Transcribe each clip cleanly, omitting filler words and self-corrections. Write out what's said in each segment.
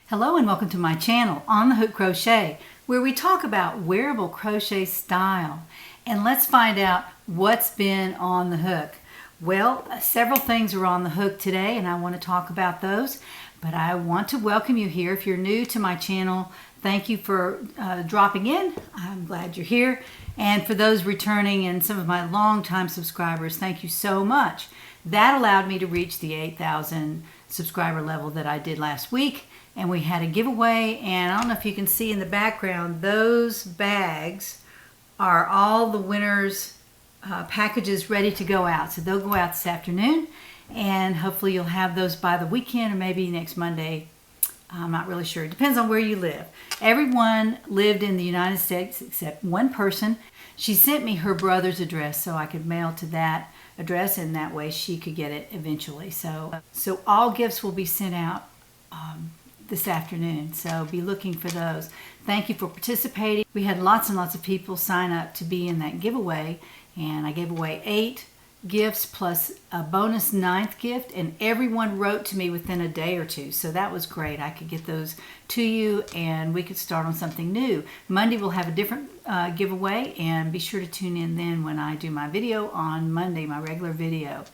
Hello and welcome to my channel, On the Hook Crochet, where we talk about wearable crochet style. And let's find out what's been on the hook. Well, several things are on the hook today and I want to talk about those. But I want to welcome you here. If you're new to my channel, thank you for dropping in. I'm glad you're here. And for those returning and some of my longtime subscribers, thank you so much. That allowed me to reach the 8,000 subscriber level that I did last week. And we had a giveaway, and I don't know if you can see in the background, those bags are all the winners' packages ready to go out. So they'll go out this afternoon, and hopefully you'll have those by the weekend or maybe next Monday. I'm not really sure. It depends on where you live. Everyone lived in the United States except one person. She sent me her brother's address so I could mail to that address, and that way she could get it eventually. So all gifts will be sent out this afternoon, so be looking for those. Thank you for participating. We had lots and lots of people sign up to be in that giveaway, and I gave away 8 gifts plus a bonus 9th gift, and everyone wrote to me within a day or two, so that was great. I could get those to you and we could start on something new. Monday we'll have a different giveaway, and be sure to tune in then when I do my video on Monday, my regular video.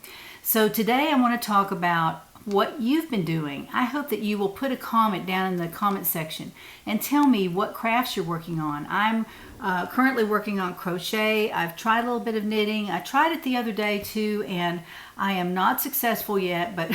So today I want to talk about what you've been doing. I hope that you will put a comment down in the comment section and tell me what crafts you're working on. I'm currently working on crochet. I've tried a little bit of knitting. I tried it the other day too, and I am not successful yet, but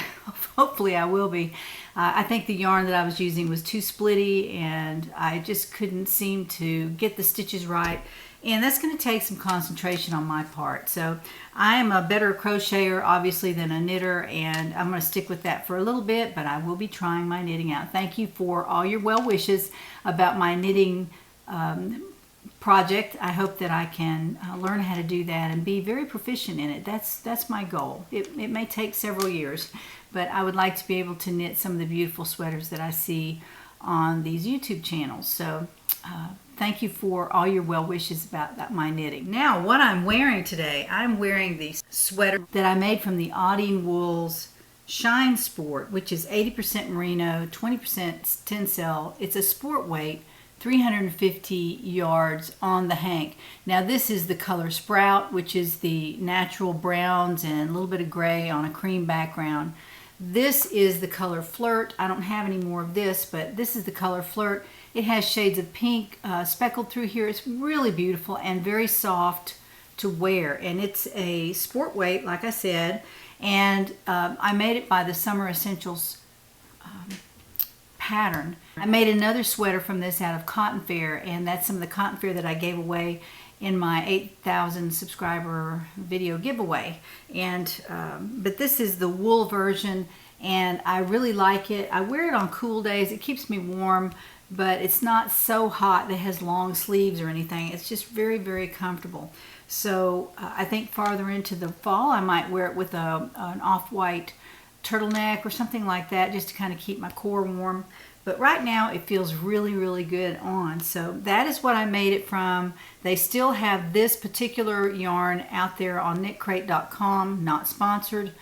hopefully I will be. I think the yarn that I was using was too splitty, and I just couldn't seem to get the stitches right. And that's going to take some concentration on my part. So I am a better crocheter, obviously, than a knitter, and I'm going to stick with that for a little bit, but I will be trying my knitting out. Thank you for all your well wishes about my knitting project. I hope that I can learn how to do that and be very proficient in it. That's my goal. It may take several years, but I would like to be able to knit some of the beautiful sweaters that I see on these YouTube channels. So thank you for all your well wishes about my knitting. Now, what I'm wearing today, I'm wearing the sweater that I made from the Audine Wools Shine Sport, which is 80% merino, 20% tencel. It's a sport weight, 350 yards on the hank. Now this is the color Sprout, which is the natural browns and a little bit of gray on a cream background. This is the color Flirt. I don't have any more of this, but this is the color Flirt. It has shades of pink speckled through here. It's really beautiful and very soft to wear. And it's a sport weight, like I said. And I made it by the Summer Essentials pattern. I made another sweater from this out of Cotton Fair, and that's some of the Cotton Fair that I gave away in my 8,000 subscriber video giveaway. And but this is the wool version, and I really like it. I wear it on cool days. It keeps me warm, but it's not so hot that it has long sleeves or anything. It's just very, very comfortable. So I think farther into the fall I might wear it with an off-white turtleneck or something like that, just to kind of keep my core warm. But right now it feels really, really good on. So that is what I made it from. They still have this particular yarn out there on KnitCrate.com, not sponsored.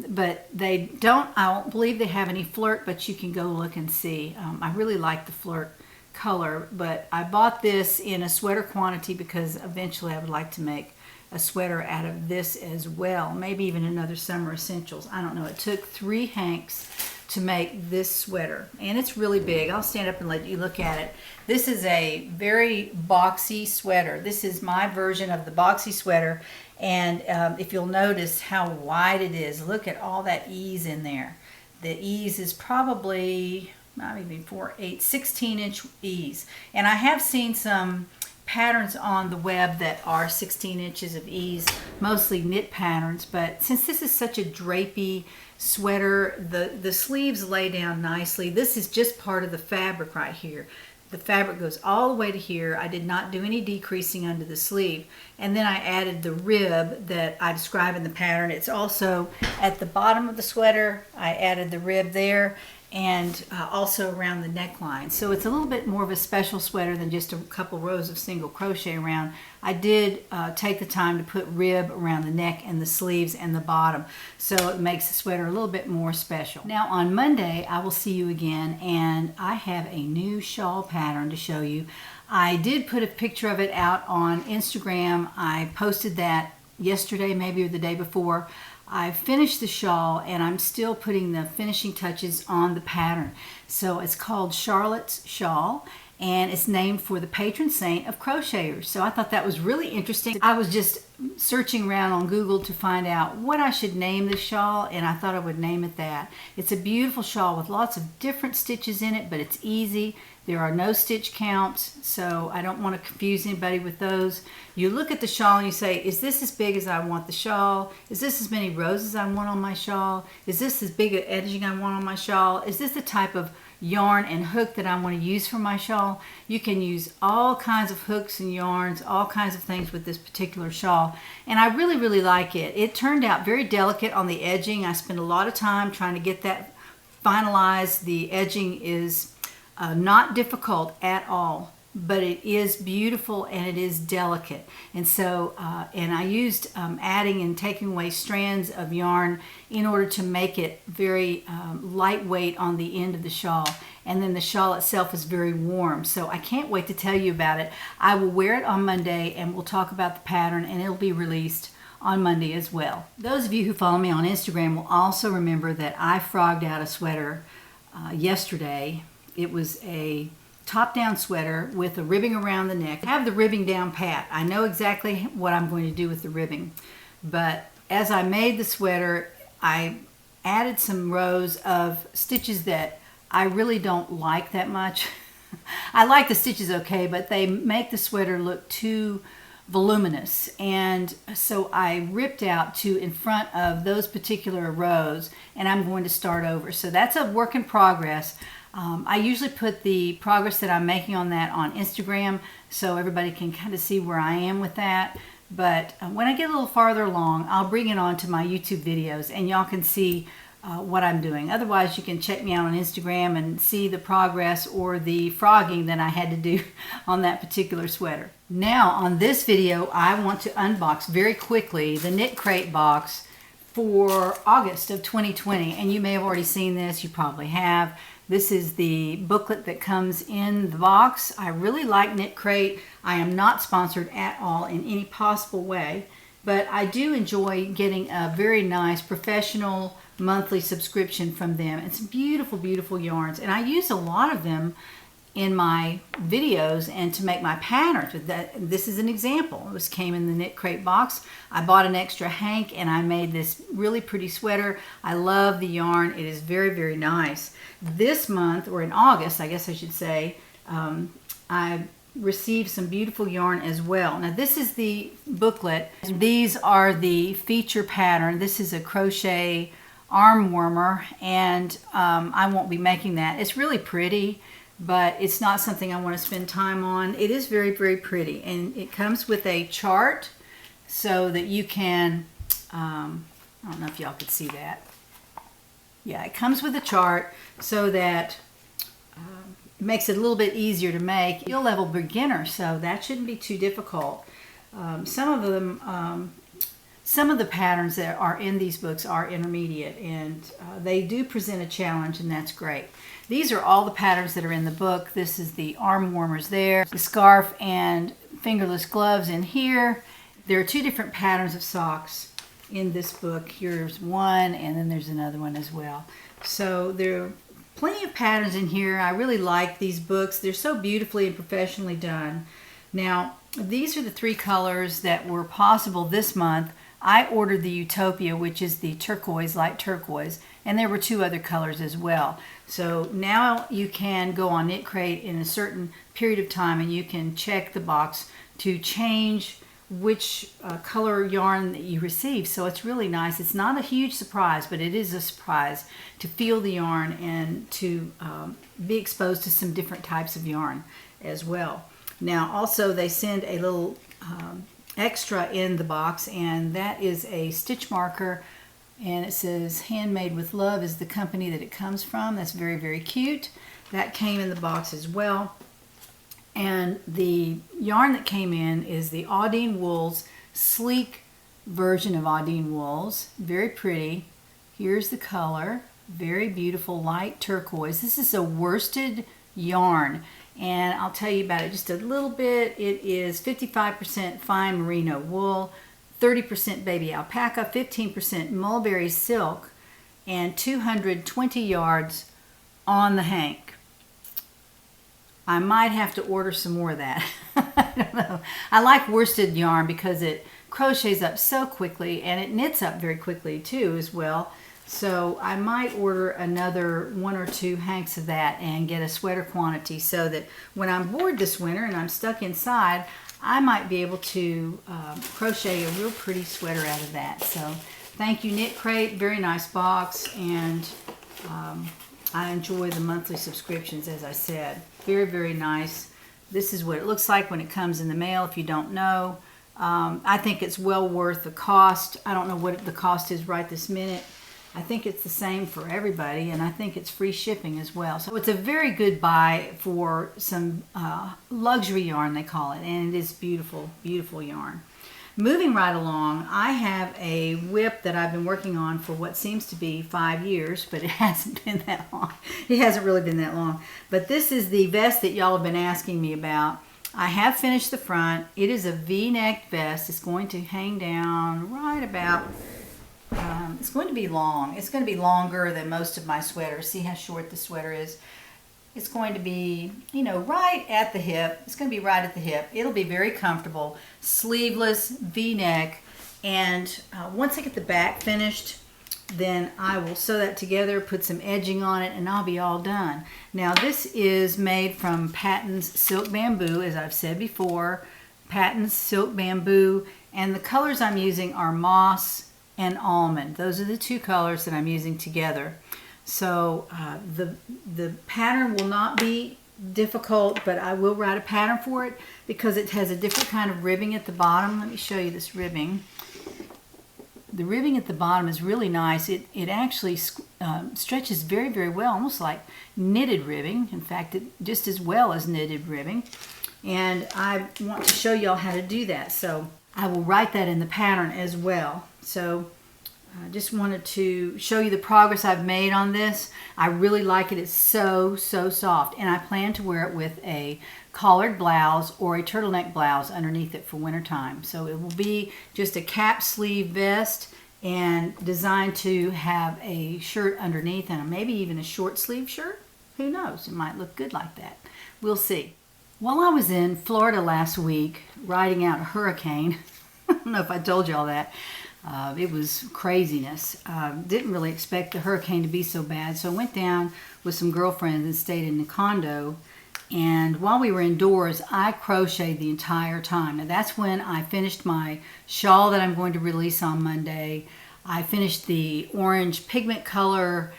But they don't, I don't believe they have any Flirt, but you can go look and see. I really like the Flirt color, but I bought this in a sweater quantity because eventually I would like to make a sweater out of this as well. Maybe even another Summer Essentials. I don't know. It took 3 hanks to make this sweater, and it's really big. I'll stand up and let you look at it. This is a very boxy sweater. This is my version of the boxy sweater, and if you'll notice how wide it is, look at all that ease in there. The ease is probably not even 16-inch ease, and I have seen some patterns on the web that are 16 inches of ease, mostly knit patterns, but since this is such a drapey sweater, the sleeves lay down nicely. This is just part of the fabric right here. The fabric goes all the way to here. I did not do any decreasing under the sleeve, and then I added the rib that I describe in the pattern. It's also at the bottom of the sweater. I added the rib there, and also around the neckline. So it's a little bit more of a special sweater than just a couple rows of single crochet around. I did take the time to put rib around the neck and the sleeves and the bottom, so it makes the sweater a little bit more special. Now on Monday I will see you again, and I have a new shawl pattern to show you. I did put a picture of it out on Instagram. I posted that yesterday, maybe, or the day before. I finished the shawl and I'm still putting the finishing touches on the pattern. So it's called Charlotte's Shawl, and it's named for the patron saint of crocheters. So I thought that was really interesting. I was just searching around on Google to find out what I should name this shawl, and I thought I would name it that. It's a beautiful shawl with lots of different stitches in it, but it's easy. There are no stitch counts, so I don't want to confuse anybody with those. You look at the shawl and you say, is this as big as I want the shawl? Is this as many rows as I want on my shawl? Is this as big an edging I want on my shawl? Is this the type of yarn and hook that I want to use for my shawl? You can use all kinds of hooks and yarns, all kinds of things with this particular shawl, and I really, really like it. It turned out very delicate on the edging. I spent a lot of time trying to get that finalized. The edging is not difficult at all, but it is beautiful and it is delicate. And so, and I used adding and taking away strands of yarn in order to make it very lightweight on the end of the shawl. And then the shawl itself is very warm. So I can't wait to tell you about it. I will wear it on Monday and we'll talk about the pattern, and it'll be released on Monday as well. Those of you who follow me on Instagram will also remember that I frogged out a sweater yesterday. It was a top-down sweater with a ribbing around the neck. I have the ribbing down pat. I know exactly what I'm going to do with the ribbing. But as I made the sweater, I added some rows of stitches that I really don't like that much. I like the stitches okay, but they make the sweater look too voluminous, and so I ripped out to in front of those particular rows, and I'm going to start over. So that's a work in progress. I usually put the progress that I'm making on that on Instagram so everybody can kind of see where I am with that. But when I get a little farther along, I'll bring it on to my YouTube videos and y'all can see what I'm doing. Otherwise, you can check me out on Instagram and see the progress or the frogging that I had to do on that particular sweater. Now, on this video, I want to unbox very quickly the KnitCrate box for August of 2020. And you may have already seen this, you probably have. This is the booklet that comes in the box. I really like KnitCrate. I am not sponsored at all in any possible way, but I do enjoy getting a very nice professional monthly subscription from them. It's beautiful, beautiful yarns, and I use a lot of them in my videos and to make my patterns. This is an example. This came in the KnitCrate box. I bought an extra hank and I made this really pretty sweater. I love the yarn. It is very, very nice. This month, or in August, I guess I should say, I received some beautiful yarn as well. Now this is the booklet. These are the feature pattern. This is a crochet arm warmer, and I won't be making that. It's really pretty, but it's not something I want to spend time on. It is very, very pretty, and it comes with a chart so that you can, I don't know if y'all could see that. Yeah, it comes with a chart so that it makes it a little bit easier to make. Skill level beginner, so that shouldn't be too difficult. Some of the patterns that are in these books are intermediate, and they do present a challenge, and that's great. These are all the patterns that are in the book. This is the arm warmers there, the scarf and fingerless gloves in here. There are two different patterns of socks in this book. Here's one, and then there's another one as well. So there are plenty of patterns in here. I really like these books. They're so beautifully and professionally done. Now, these are the three colors that were possible this month. I ordered the Utopia, which is the turquoise, light turquoise, and there were two other colors as well. So now you can go on KnitCrate in a certain period of time and you can check the box to change which color yarn that you receive. So it's really nice. It's not a huge surprise, but it is a surprise to feel the yarn and to be exposed to some different types of yarn as well. Now also they send a little extra in the box, and that is a stitch marker and it says Handmade with Love is the company that it comes from. That's very, very cute. That came in the box as well. And the yarn that came in is the Audine Wools sleek version of Audine Wools. Very pretty. Here's the color. Very beautiful light turquoise. This is a worsted yarn, and I'll tell you about it just a little bit. It is 55% fine merino wool, 30% baby alpaca, 15% mulberry silk, and 220 yards on the hank. I might have to order some more of that. I don't know. I like worsted yarn because it crochets up so quickly, and it knits up very quickly too as well. So I might order another 1 or 2 hanks of that and get a sweater quantity so that when I'm bored this winter and I'm stuck inside, I might be able to crochet a real pretty sweater out of that. So thank you, KnitCrate. Very nice box, and I enjoy the monthly subscriptions, as I said. Very, very nice. This is what it looks like when it comes in the mail, if you don't know. I think it's well worth the cost. I don't know what the cost is right this minute. I think it's the same for everybody, and I think it's free shipping as well. So it's a very good buy for some luxury yarn, they call it, and it is beautiful, beautiful yarn. Moving right along, I have a whip that I've been working on for what seems to be 5 years, but it hasn't been that long. It hasn't really been that long. But this is the vest that y'all have been asking me about. I have finished the front. It is a V-neck vest. It's going to hang down right about... it's going to be long. It's going to be longer than most of my sweaters. See how short the sweater is? It's going to be, you know, right at the hip. It's going to be right at the hip. It'll be very comfortable. Sleeveless, V-neck. And once I get the back finished, then I will sew that together, put some edging on it, and I'll be all done. Now, this is made from Patton's Silk Bamboo, as I've said before. Patton's Silk Bamboo. And the colors I'm using are Moss and Almond. Those are the 2 colors that I'm using together. So the pattern will not be difficult, but I will write a pattern for it because it has a different kind of ribbing at the bottom. Let me show you this ribbing. The ribbing at the bottom is really nice. It actually stretches very, very well, almost like knitted ribbing. In fact, just as well as knitted ribbing. And I want to show y'all how to do that. So I will write that in the pattern as well. So I just wanted to show you the progress I've made on this. I really like it. It's so, so soft. And I plan to wear it with a collared blouse or a turtleneck blouse underneath it for wintertime. So it will be just a cap sleeve vest and designed to have a shirt underneath and maybe even a short sleeve shirt. Who knows? It might look good like that. We'll see. While I was in Florida last week riding out a hurricane, I don't know if I told y'all that, it was craziness. Didn't really expect the hurricane to be so bad, so I went down with some girlfriends and stayed in the condo. And while we were indoors, I crocheted the entire time. Now that's when I finished my shawl that I'm going to release on Monday. I finished the orange pigment color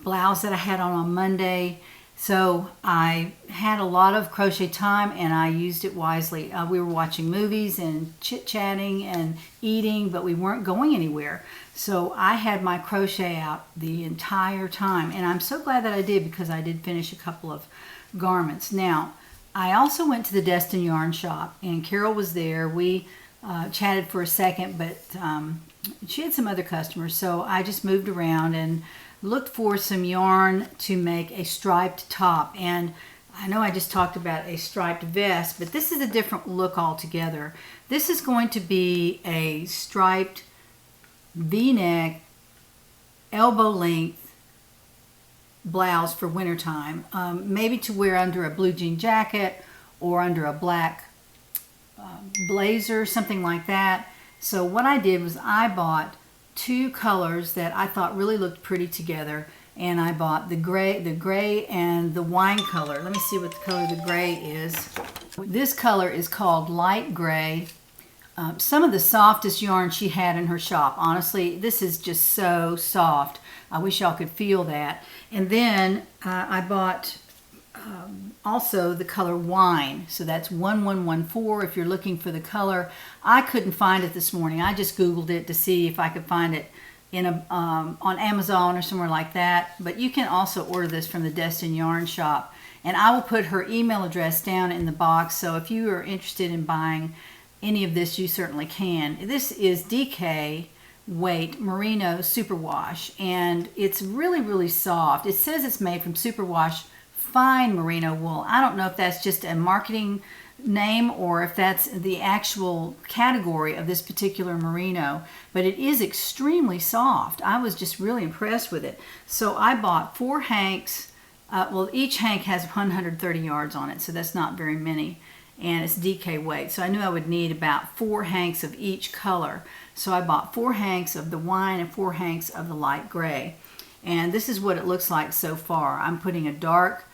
blouse that I had on Monday. So I had a lot of crochet time and I used it wisely. We were watching movies and chit-chatting and eating, but we weren't going anywhere. So I had my crochet out the entire time, and I'm so glad that I did because I did finish a couple of garments. Now, I also went to the Destin Yarn Shop, and Carol was there. We chatted for a second, but she had some other customers, so I just moved around and looked for some yarn to make a striped top. And I know I just talked about a striped vest, but this is a different look altogether. This is going to be a striped V-neck, elbow length blouse for wintertime. Maybe to wear under a blue jean jacket or under a black blazer, something like that. So what I did was I bought 2 colors that I thought really looked pretty together, and I bought the gray and the wine color. Let me see what the color the gray is. This color is called light gray. Some of the softest yarn she had in her shop. Honestly, this is just so soft. I wish y'all could feel that. And then I bought also the color wine. So that's 1114 if you're looking for the color. I couldn't find it this morning. I just Googled it to see if I could find it in a on Amazon or somewhere like that, but you can also order this from the Destin Yarn Shop, and I will put her email address down in the box, so if you are interested in buying any of this, you certainly can. This is DK weight Merino Superwash, and it's really soft. It says it's made from Superwash fine merino wool. I don't know if that's just a marketing name or if that's the actual category of this particular merino, but it is extremely soft. I was just really impressed with it. So I bought 4 hanks. Well, each hank has 130 yards on it, so that's not very many, and it's DK weight. So I knew I would need about 4 hanks of each color. So I bought 4 hanks of the wine and 4 hanks of the light gray. And this is what it looks like so far. I'm putting a dark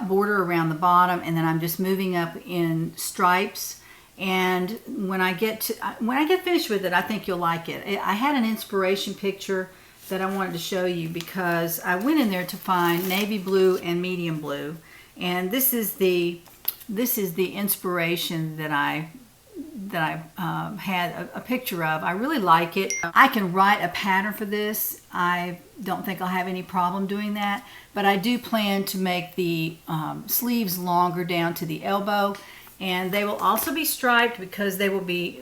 border around the bottom, and then I'm just moving up in stripes. And when I get finished with it, I think you'll like it. I had an inspiration picture that I wanted to show you because I went in there to find navy blue and medium blue, and this is the inspiration that I had a picture of. I really like it. I can write a pattern for this. I don't think I'll have any problem doing that, but I do plan to make the sleeves longer down to the elbow, and they will also be striped because they will be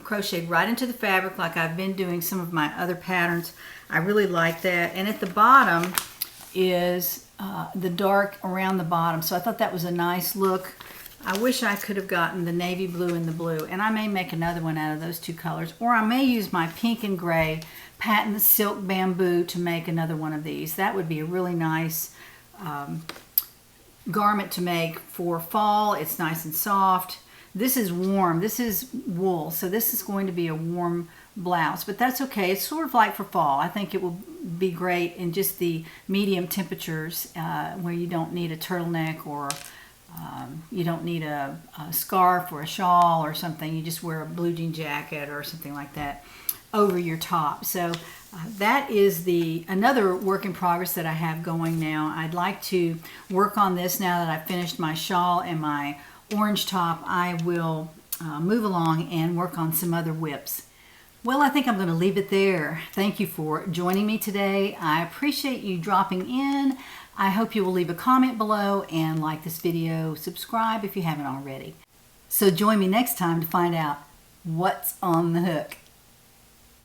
crocheted right into the fabric like I've been doing some of my other patterns. I really like that. And at the bottom is the dark around the bottom, so I thought that was a nice look. I wish I could have gotten the navy blue and the blue, and I may make another one out of those 2 colors, or I may use my pink and gray patent silk bamboo to make another one of these. That would be a really nice garment to make for fall. It's nice and soft. This is warm. This is wool, so this is going to be a warm blouse, but that's okay. It's sort of like for fall. I think it will be great in just the medium temperatures where you don't need a turtleneck or you don't need a scarf or a shawl or something. You just wear a blue jean jacket or something like that over your top. So that is another work in progress that I have going now. I'd like to work on this now that I've finished my shawl and my orange top. I will move along and work on some other whips. Well, I think I'm going to leave it there. Thank you for joining me today. I appreciate you dropping in. I hope you will leave a comment below and like this video. Subscribe if you haven't already. So join me next time to find out what's on the hook.